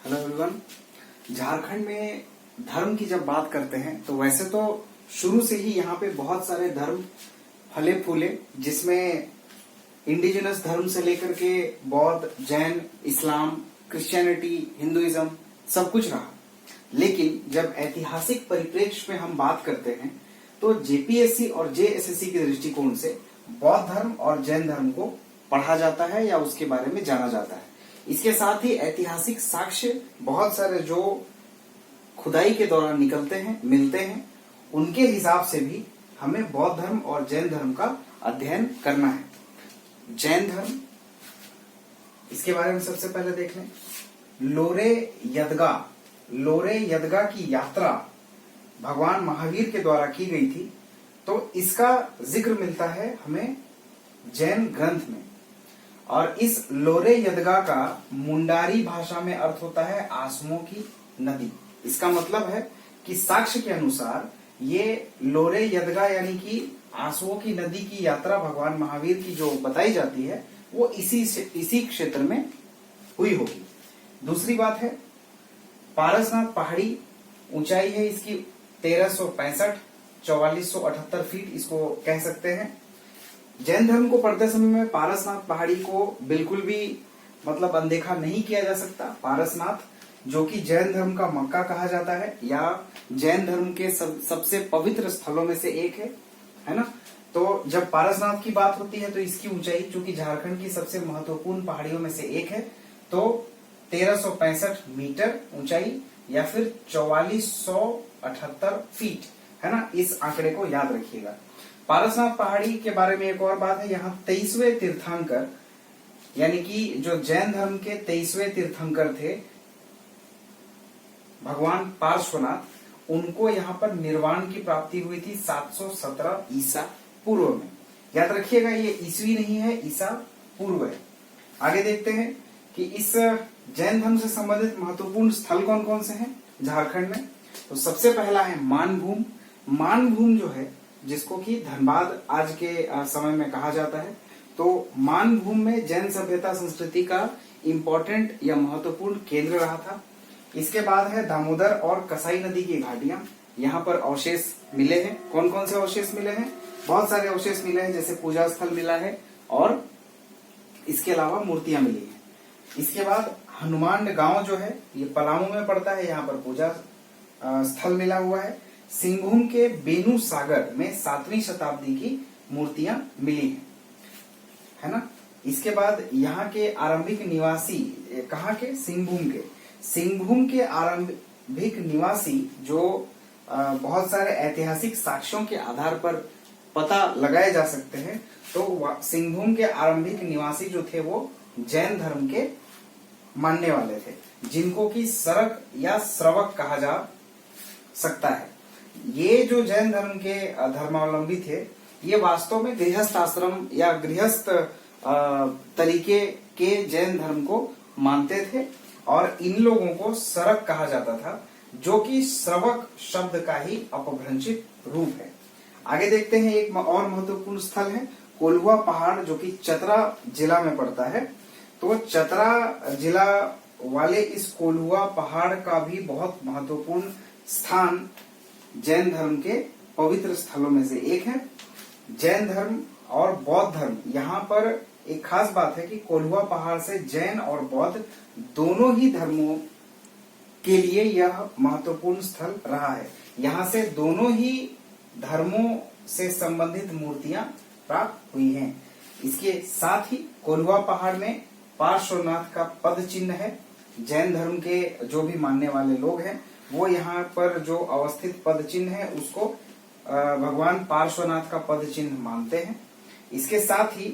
Hello everyone. Jharkhand में धर्म की जब बात करते हैं तो वैसे तो शुरू से ही यहाँ पे बहुत सारे धर्म फले फूले, जिसमें इंडिजिनस धर्म से लेकर के बौद्ध, जैन, इस्लाम, क्रिश्चियनिटी, हिंदुइज्म सब कुछ रहा। लेकिन जब ऐतिहासिक परिप्रेक्ष्य में हम बात करते हैं तो जेपीएससी और जेएसएससी के दृष्टिकोण से बौद्ध धर्म और जैन धर्म को पढ़ा जाता है या उसके बारे में जाना जाता है। इसके साथ ही ऐतिहासिक साक्ष्य बहुत सारे जो खुदाई के दौरान निकलते हैं, मिलते हैं, उनके हिसाब से भी हमें बौद्ध धर्म और जैन धर्म का अध्ययन करना है। जैन धर्म, इसके बारे में सबसे पहले देख लें। लोरे यदगा की यात्रा भगवान महावीर के द्वारा की गई थी, तो इसका जिक्र मिलता है हमें जैन ग्रंथ में। और इस लोरे यदगा का मुंडारी भाषा में अर्थ होता है आंसुओं की नदी। इसका मतलब है कि साक्ष्य के अनुसार ये लोरे यदगा यानी कि आंसुओं की नदी की यात्रा भगवान महावीर की जो बताई जाती है वो इसी क्षेत्र में हुई होगी। दूसरी बात है पारसनाथ पहाड़ी, ऊंचाई है इसकी 1365, 4478 फीट इसको कह सकते हैं। जैन धर्म को पढ़ते समय में पारसनाथ पहाड़ी को बिल्कुल भी अनदेखा नहीं किया जा सकता। पारसनाथ जो कि जैन धर्म का मक्का कहा जाता है या जैन धर्म के सबसे पवित्र स्थलों में से एक है ना। तो जब पारसनाथ की बात होती है तो इसकी ऊंचाई, जो कि झारखंड की सबसे महत्वपूर्ण पहाड़ियों में से एक है, तो 1365 मीटर ऊंचाई या फिर 4478 फीट है ना। इस आंकड़े को याद रखिएगा। पारसनाथ पहाड़ी के बारे में एक और बात है, यहाँ 23वें तीर्थंकर यानी कि जो जैन धर्म के 23वें तीर्थंकर थे भगवान पार्श्वनाथ, उनको यहाँ पर निर्वाण की प्राप्ति हुई थी 717 ईसा पूर्व में। याद रखिएगा ये ईस्वी नहीं है, ईसा पूर्व है। आगे देखते हैं कि इस जैन धर्म से संबंधित महत्वपूर्ण स्थल कौन कौन से हैं झारखंड में। तो सबसे पहला है मानभूम। मानभूम जो है, जिसको कि धनबाद आज के समय में कहा जाता है, तो मानभूम में जैन सभ्यता संस्कृति का इम्पोर्टेंट या महत्वपूर्ण केंद्र रहा था। इसके बाद है दामोदर और कसाई नदी की घाटियां, यहाँ पर अवशेष मिले हैं। कौन कौन से अवशेष मिले हैं? बहुत सारे अवशेष मिले हैं, जैसे पूजा स्थल मिला है और इसके अलावा मूर्तियां मिली हैं। इसके बाद हनुमान गांव जो है ये पलामू में पड़ता है, यहाँ पर पूजा स्थल मिला हुआ है। सिंहभूम के बेनू सागर में 7वीं शताब्दी की मूर्तियां मिली है ना। इसके बाद यहाँ के आरंभिक निवासी, कहाँ के? सिंहभूम के आरंभिक निवासी जो बहुत सारे ऐतिहासिक साक्ष्यों के आधार पर पता लगाए जा सकते हैं, तो सिंहभूम के आरंभिक निवासी जो थे वो जैन धर्म के मानने वाले थे, जिनको कि सरक या श्रवक कहा जा सकता है। ये जो जैन धर्म के धर्मावलंबी थे, ये वास्तव में गृहस्थ आश्रम या गृहस्थ तरीके के जैन धर्म को मानते थे और इन लोगों को सरक कहा जाता था, जो कि श्रवक शब्द का ही अपभ्रंशित रूप है। आगे देखते हैं, एक और महत्वपूर्ण स्थल है कोल्हुआ पहाड़, जो कि चतरा जिला में पड़ता है। तो चतरा जिला वाले इस कोल्हुआ पहाड़ का भी बहुत महत्वपूर्ण स्थान जैन धर्म के पवित्र स्थलों में से एक है। जैन धर्म और बौद्ध धर्म, यहाँ पर एक खास बात है कि कोल्हुआ पहाड़ से जैन और बौद्ध दोनों ही धर्मों के लिए यह महत्वपूर्ण स्थल रहा है। यहाँ से दोनों ही धर्मों से संबंधित मूर्तियां प्राप्त हुई हैं। इसके साथ ही कोल्हुआ पहाड़ में पार्श्वनाथ का पद चिन्ह है। जैन धर्म के जो भी मानने वाले लोग हैं वो यहाँ पर जो अवस्थित पद चिन्ह है उसको भगवान पार्श्वनाथ का पद चिन्ह मानते हैं। इसके साथ ही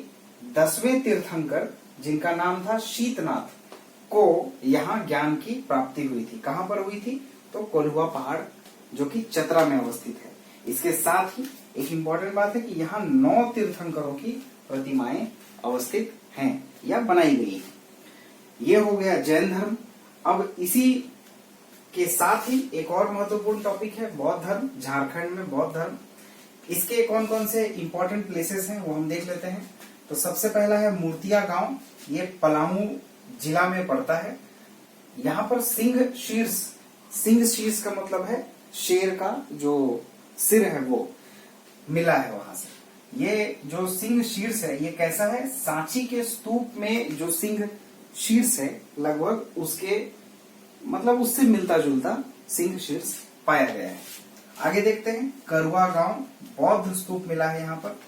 10वें तीर्थंकर, जिनका नाम था शीतनाथ, को यहाँ ज्ञान की प्राप्ति हुई थी। कहाँ पर हुई थी? तो कोल्हुआ पहाड़, जो कि चतरा में अवस्थित है। इसके साथ ही एक इम्पोर्टेंट बात है कि यहाँ 9 तीर्थंकरों की प्रतिमाएं अवस्थित हैं या बनाई गई हैं। ये हो गया जैन धर्म। अब इसी के साथ ही एक और महत्वपूर्ण टॉपिक है बौद्ध धर्म। झारखंड में बौद्ध धर्म, इसके कौन कौन से इंपॉर्टेंट प्लेसेस हैं वो हम देख लेते हैं। तो सबसे पहला है मूर्तिया गांव, ये पलामू जिला में पड़ता है। यहाँ पर सिंह शीर्ष का मतलब है शेर का जो सिर है वो मिला है वहां से। ये जो सिंह शीर्ष है ये कैसा है, सांची के स्तूप में जो सिंह शीर्ष है लगभग उसके मतलब उससे मिलता जुलता सिंह शीर्ष पाया गया है। आगे देखते हैं, करुआ गांव बौद्ध स्तूप मिला है यहाँ पर।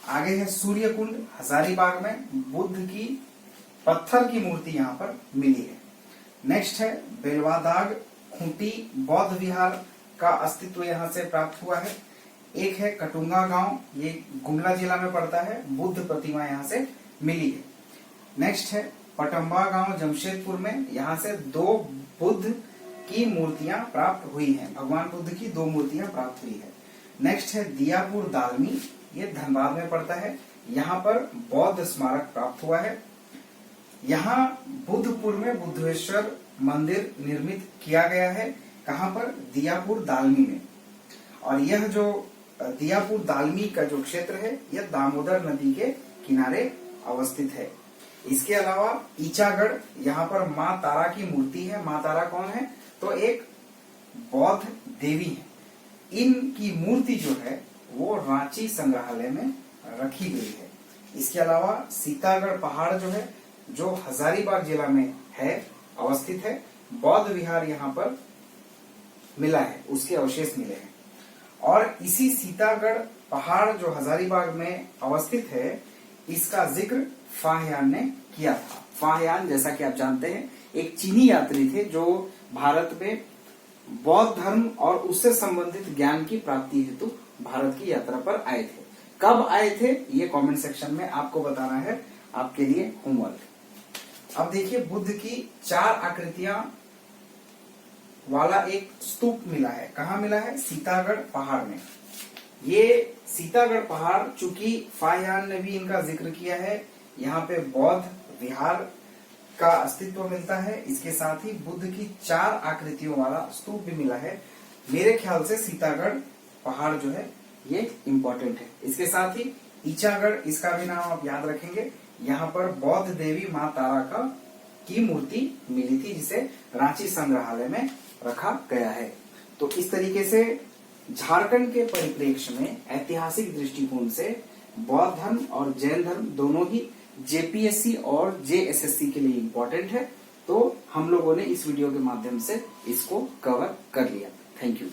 आगे है सूर्यकुंड हजारीबाग में बुद्ध की पत्थर की मूर्ति यहाँ पर मिली है। नेक्स्ट है बेलवादाग खूंटी बौद्ध विहार का अस्तित्व यहाँ से प्राप्त हुआ है। एक है कटुंगा गांव, ये गुमला जिला में पड़ता है, बुद्ध प्रतिमा यहाँ से मिली है। नेक्स्ट है पटम्बा गांव जमशेदपुर में, यहाँ से 2 बुद्ध की मूर्तियां प्राप्त हुई हैं, भगवान बुद्ध की 2 मूर्तियां प्राप्त हुई है। नेक्स्ट है दियापुर दालमी, ये धनबाद में पड़ता है, यहाँ पर बौद्ध स्मारक प्राप्त हुआ है। यहाँ बुद्धपुर में बुद्धेश्वर मंदिर निर्मित किया गया है, कहाँ पर, दियापुर दालमी में। और यह जो दियापुर दालमी का जो क्षेत्र है यह दामोदर नदी के किनारे अवस्थित है। इसके अलावा ईचागढ़, यहाँ पर माँ तारा की मूर्ति है। माँ तारा कौन है, तो एक बौद्ध देवी है। इनकी मूर्ति जो है वो रांची संग्रहालय में रखी गई है। इसके अलावा सीतागढ़ पहाड़ जो है जो हजारीबाग जिला में है अवस्थित है, बौद्ध विहार यहाँ पर मिला है, उसके अवशेष मिले हैं। और इसी सीतागढ़ पहाड़ जो हजारीबाग में अवस्थित है इसका जिक्र फाहियान ने किया था। फाहियान जैसा कि आप जानते हैं एक चीनी यात्री थे जो भारत में बौद्ध धर्म और उससे संबंधित ज्ञान की प्राप्ति हेतु भारत की यात्रा पर आए थे। कब आए थे ये कमेंट सेक्शन में आपको बताना है, आपके लिए होमवर्क। अब देखिए, बुद्ध की 4 आकृतियां वाला एक स्तूप मिला है। कहाँ मिला है, सीतागढ़ पहाड़ में। ये सीतागढ़ पहाड़ चूंकि फाहियान ने भी इनका जिक्र किया है, यहाँ पे बौद्ध विहार का अस्तित्व मिलता है। इसके साथ ही बुद्ध की 4 आकृतियों वाला स्तूप भी मिला है। मेरे ख्याल से सीतागढ़ पहाड़ जो है ये इम्पोर्टेंट है। इसके साथ ही ईचागढ़, इसका भी नाम आप याद रखेंगे। यहाँ पर बौद्ध देवी माँ तारा की मूर्ति मिली थी जिसे रांची संग्रहालय में रखा गया है। तो इस तरीके से झारखंड के परिप्रेक्ष्य में ऐतिहासिक दृष्टिकोण से बौद्ध धर्म और जैन धर्म दोनों ही जेपीएससी और जेएसएससी के लिए इम्पोर्टेंट है। तो हम लोगों ने इस वीडियो के माध्यम से इसको कवर कर लिया। Thank you.